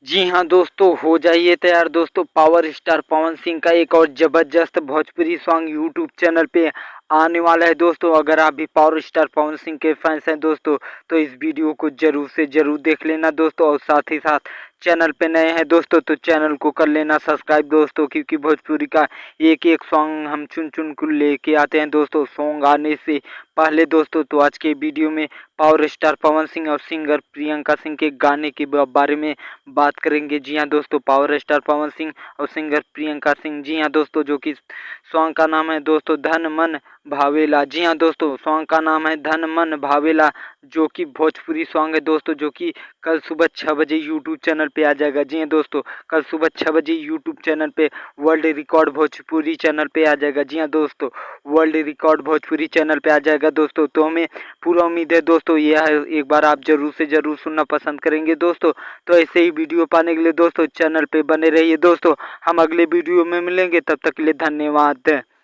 जी हाँ दोस्तों, हो जाइए तैयार दोस्तों। पावर स्टार पवन सिंह का एक और जबरदस्त भोजपुरी सॉन्ग यूट्यूब चैनल पे आने वाला है दोस्तों। अगर आप भी पावर स्टार पवन सिंह के फैंस हैं दोस्तों, तो इस वीडियो को जरूर से जरूर देख लेना दोस्तों। और साथ ही साथ चैनल पे नए हैं दोस्तों, तो चैनल को कर लेना सब्सक्राइब दोस्तों, क्योंकि भोजपुरी का एक एक सॉन्ग हम चुन चुन कर लेके आते हैं दोस्तों। सॉन्ग आने से पहले दोस्तों, तो आज के वीडियो में पावर स्टार पवन सिंह और सिंगर प्रियंका सिंह के गाने के बारे में बात करेंगे। जी हाँ दोस्तों, पावर स्टार पवन सिंह और सिंगर प्रियंका सिंह। जी हाँ दोस्तों, जो कि सॉन्ग का नाम है दोस्तों धन मन भावेला। जी हाँ दोस्तों, सॉन्ग का नाम है धन मन भावेला, जो कि भोजपुरी सॉन्ग है दोस्तों, जो कि कल सुबह 6 बजे यूट्यूब चैनल पे आ जाएगा। जी हाँ दोस्तों, कल सुबह 6 बजे यूट्यूब चैनल पे वर्ल्ड रिकॉर्ड भोजपुरी चैनल पे आ जाएगा। जी हाँ दोस्तों, वर्ल्ड रिकॉर्ड भोजपुरी चैनल पे आ जाएगा दोस्तों। तो हमें पूरा उम्मीद है दोस्तों, यह एक बार आप जरूर से जरूर सुनना पसंद करेंगे दोस्तों। तो ऐसे ही वीडियो पाने के लिए दोस्तों चैनल पे बने रहिए दोस्तों। हम अगले वीडियो में मिलेंगे, तब तक के लिए धन्यवाद।